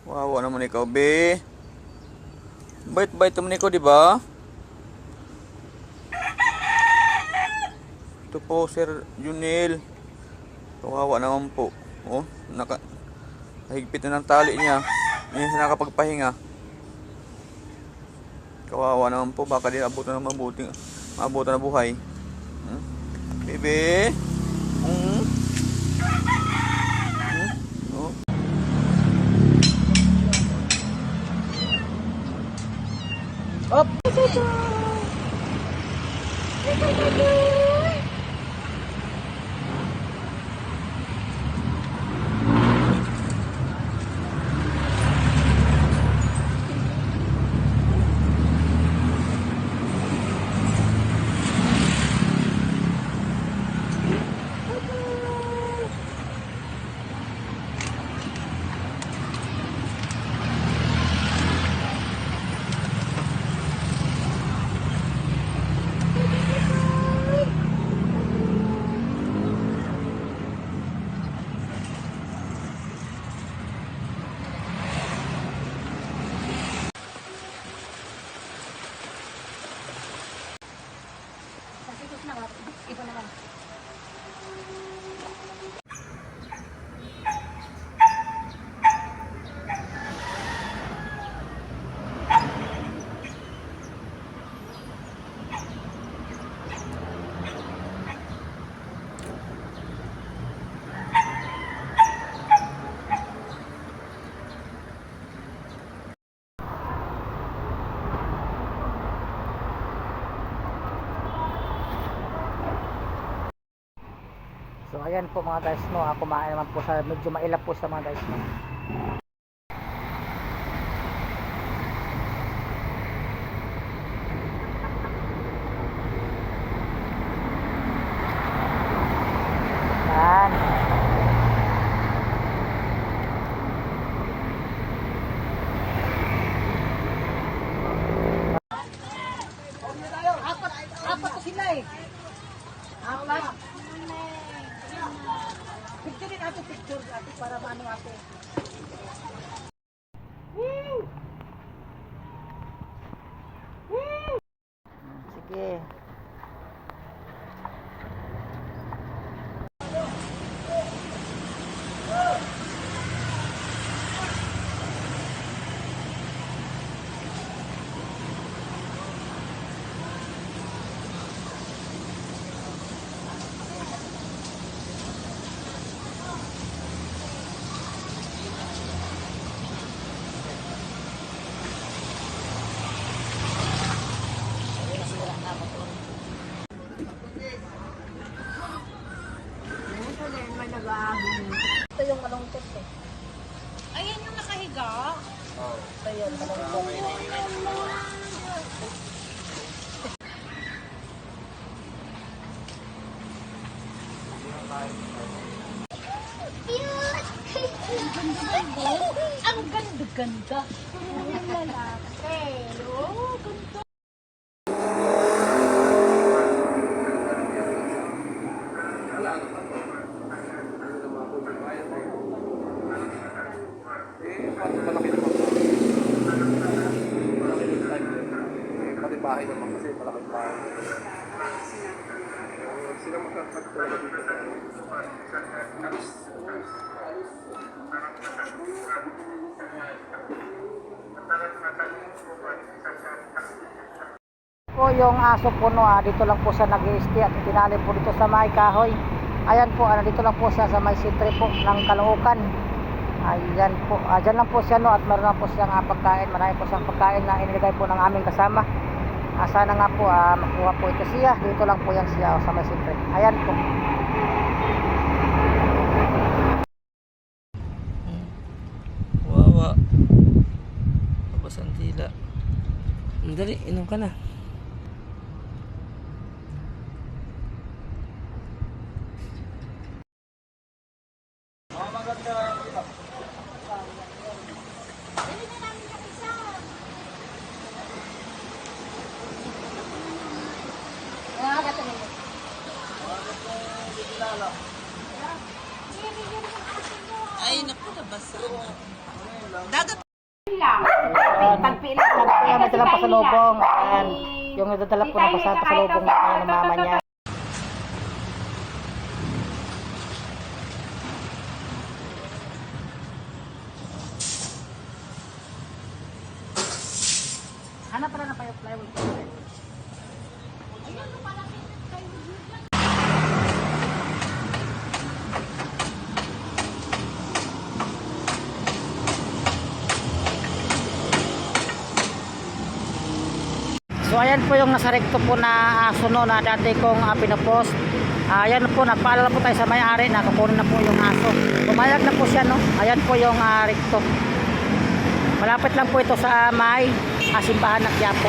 Wawa naman ikaw, be. Bait-bait naman ikaw, di ba? Ito po, Sir Junel. Kawawa naman po. Oh, higpit na ng tali niya. Hindi siya nakapagpahinga. Kawawa naman po. Baka din abutan ng maabutan na buhay. Bebe. Oh. Up! Iba naman. So ayan po mga guys, no, kumain naman po sa medyo mailap po sa mga guys, no. Yan. Apat to sila eh. Apat. Picture din ato, picture ato para maano ato. Woo! Woo! Sige. Ito yung malungkot eh. Ayan yung nakahiga. Ito yung malungkot. Ang ganda-ganda. Ang lalaki. Oh, ganda. Pati bahay naman kasi malaking bahay. Sila magkakagtala dito sa Po yung aso po, no, dito lang po siya nag-i-stay at tinali po dito sa may kahoy. Ayan po, dito lang po siya sa may sitre po ng Caloocan. Ayan po, dyan lang po siya, no, at meron lang po siyang pagkain. Marami po siyang pagkain na inilagay po ng aming kasama. Sana nga po makuha po ito siya. Dito lang po yan siya sa may sitre. Ayan po. Wawa. Tapos ang tila. Dali, inom ka na. Ay, naku, nabasa na. Dagat Ayan. pagpila. Yan po yung nadalang pasalubong. Ayan. Yung nadadala po ng pasalubong ng mama niya. Hanap pala na pa yung plywood. So ayan po yung nasa recto po na aso no, na dati kong pinopost. Ayan po, nagpaalala po tayo sa may-ari na kukunin na po yung aso. Pumayag na po siya no. Ayan po yung recto. Malapit lang po ito sa may simbahan ng Quiapo.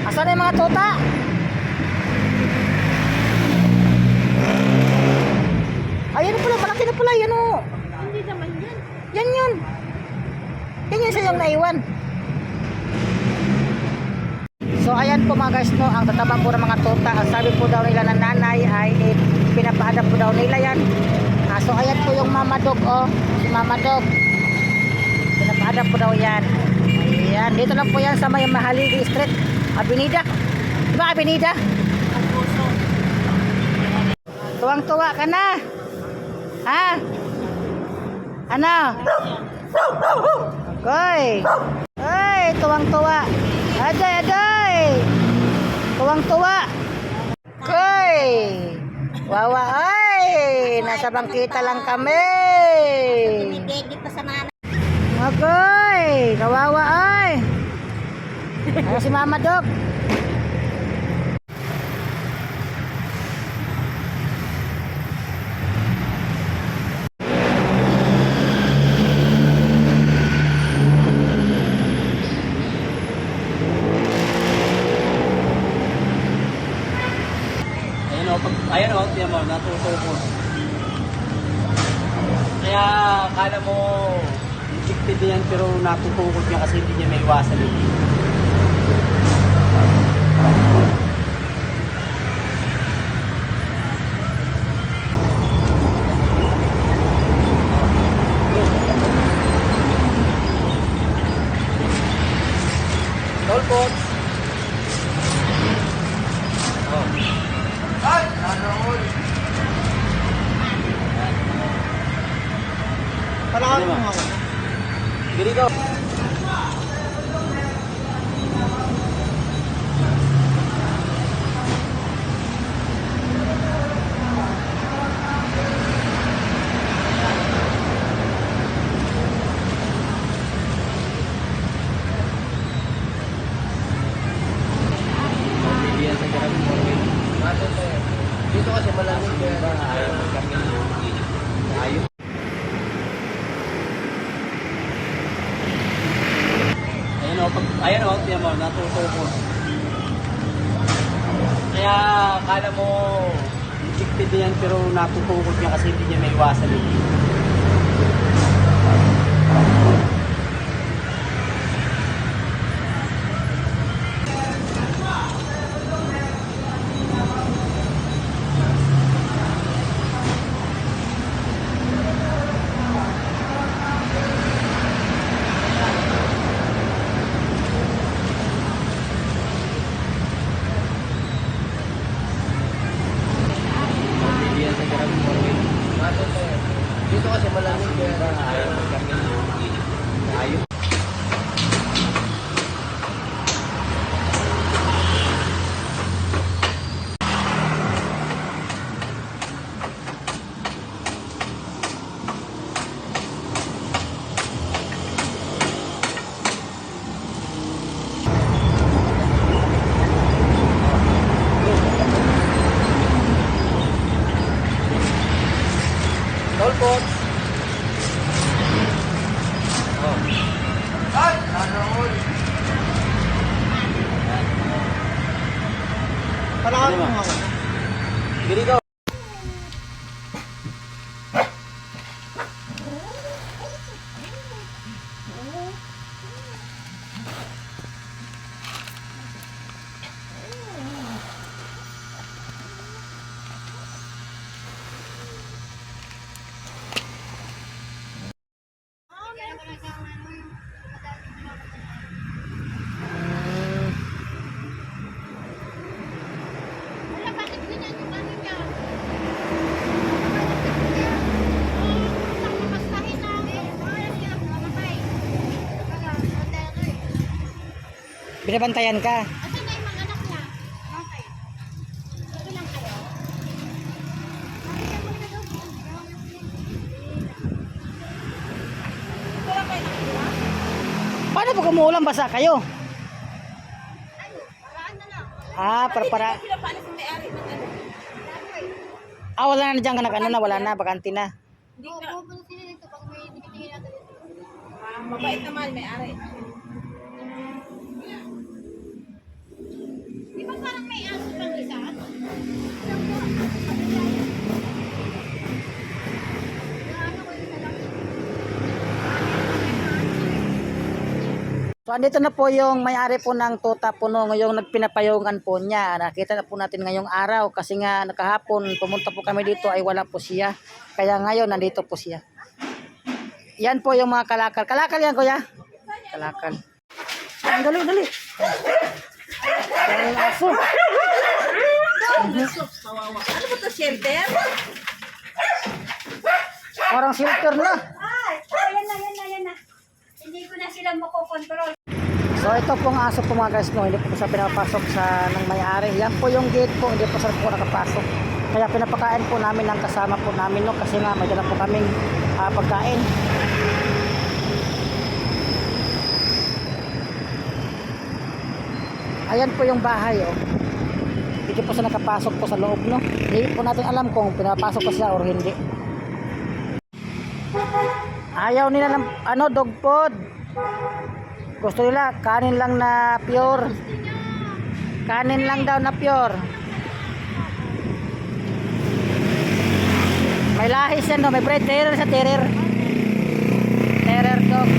Asan na yung mga tuta? Ayan pala, malaki na pala yan o. Hindi naman yan. Yan yun. Yan yung sa'yong naiwan. So ayan po mga guys no, ang tataba po ng mga tuta. Ang sabi po daw nila ng nanay ay pinapaadap po daw nila yan. So ayan po yung mama dog oh. Si mama dog. Pinapaadap po daw yan. Ayan, dito lang po yan sa may Mahalili Street. Avenida. Diba Avenida? Tuwang-tuwa ka na. Ha? Ano? Koy. Ay, tuwang-tuwa. Aday, aday. Tuwang-tuwa. Koy. Wawa ay. Nasa bangkita lang kami. Dumidegit pa sa nanay. Agoy. Kawawa ay. Ano si Mama Dog? Ayan o, tiyan mo, natutukod. Kaya akala mo infected na yan pero natutukod niya kasi hindi niya may iwasan eh. Tolpot! Palakad mo ako. Giri ka. Dito kasi malamig kaya ayaw magkamil. Ayaw. Ayan o, tiyan mo, natutukod. Kaya akala mo infected na yan pero natutukod niya kasi hindi niya may iwasan eh. Dito kasi malamig kaya ayaw magkamil. Ayaw. Tolpot! Ay! Ano? Palakad mo ako. Giri ka. Binabantayan ka. Asan na yung mga anak niya? Bakit? Okay lang kayo? Ito lang kayo nakita? Paano pag umuulan basa kayo? Ano? Paraan na lang. Para. Sila paano sa may-ari ng ano? Wala na dyan ka nag-ano na, wala na, bakante na. Hindi na. Pupunta sila dito pag may tinitingin natin dito. Mabait naman may-ari. Di ba parang may aso pang isa? So andito na po yung may-ari po ng Tuta Puno, ngayong nagpinapayungan po niya. Nakita na po natin ngayong araw kasi nga nakahapon pumunta po kami dito ay wala po siya. Kaya ngayon nandito po siya. Yan po yung mga kalakal. Kalakal yan kuya? Kalakal. Dali, dali. Ang aso. Ano ba ito, shelter? Parang shelter na. Ay, yan na. Hindi ko na sila makokontrol. So ito pong aso po mga guys, no, hindi po sa pinapasok sa ng may-ari. Yan po yung gate po, hindi po sa po nakapasok. Kaya pinapakain po namin ng kasama po namin, no, kasi nga may dala po kaming pagkain. Ayan po yung bahay, oh. Hindi po sa nakapasok po sa loob, no. Hindi po natin alam kung pinapasok pa siya or hindi. Ayaw nila ng dog food. Gusto nila kanin lang na pure. Kanin lang daw na pure. May lahi siya, no? May breed terrier sa terrier. Terrier dog.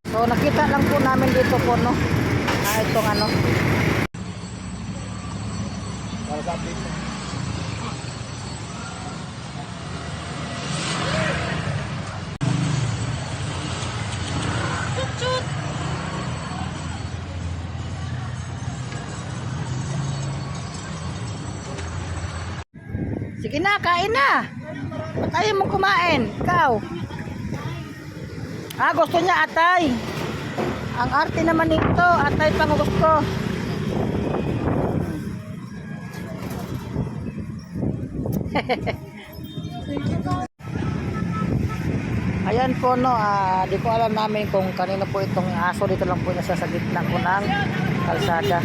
So nakita lang po namin dito po, no. Itong ano. Para sa update mo. Chut! Sige na, kain na. Ba't ayaw mong kumain? Ikaw. Gusto niya atay. Ang arte naman nito, atay pang gusto. Ayan po, no, di ko alam namin kung kanino po itong aso. Dito lang po nasa sa gitna po ng kalsada.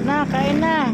Na, kain na.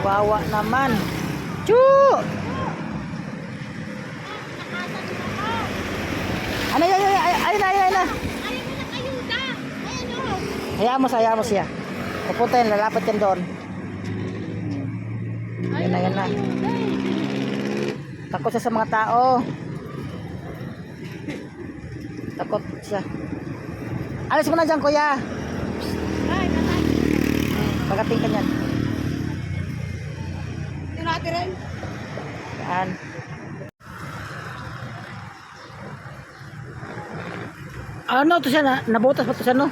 Bawa naman. Chu! Ano yan? Ayun na. Ayaw mo ng ayuda! Ayan o! Hayaan mo siya. Pupunta yan, lalapit yan doon. Yan na. Takot siya sa mga tao. Takot siya. Alis mo na dyan, kuya. Ay, natay. Pagating ka niyan. Tinati rin. Yan. Ano to siya na? Nabutas pa to siya, no?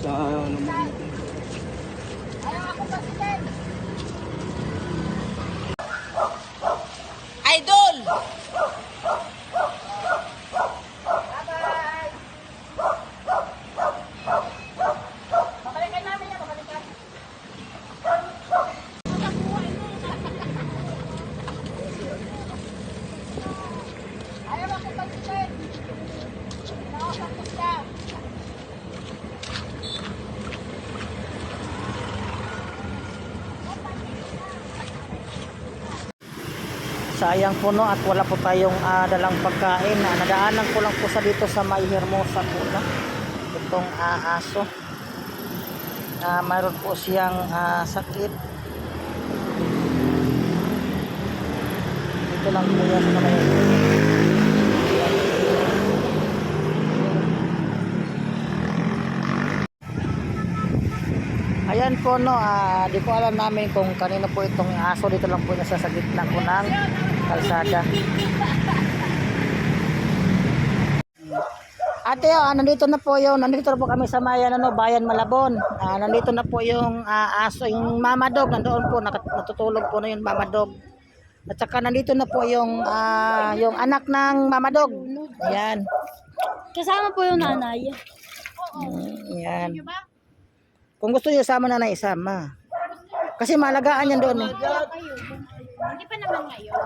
Sa ano mo. Idol! Sayang po no at wala po tayong dalang pagkain. Nadaanan ko lang po sa dito sa May Hermosa po no. Itong aso. Mayroon po siyang sakit. Dito lang po yan sa May. Ayan po no, di ko alam namin kung kanino po itong aso. Dito lang po nasa sa gitna po ng kalsada. Ate, nandito na po kami sa Mayan, Bayan Malabon. Nandito na po yung aso, yung mama dog, nandoon po, natutulog po na yung mama dog. At saka nandito na po yung anak ng mama dog. Ayan. Kasama po yung nanay. Ayan. Kung gusto niyo sama na isama. Kasi malagaan yan doon. Hindi pa naman ngayon.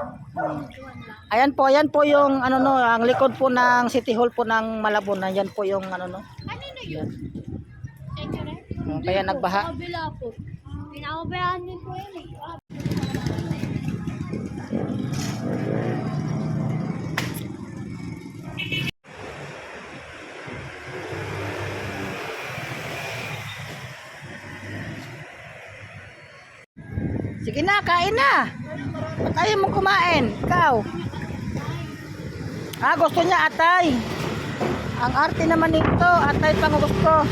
Ayan po yung ang likod po ng City Hall po ng Malabon. Ayan po yung Kanino yun? Thank you, rin. Kaya nagbaha. Kabila po. Pinakabayaan din po yun eh. Sige na, kain na. Ba't ayaw mong kumain? Ikaw. Gusto niya atay. Ang arte naman nito, atay pang gusto.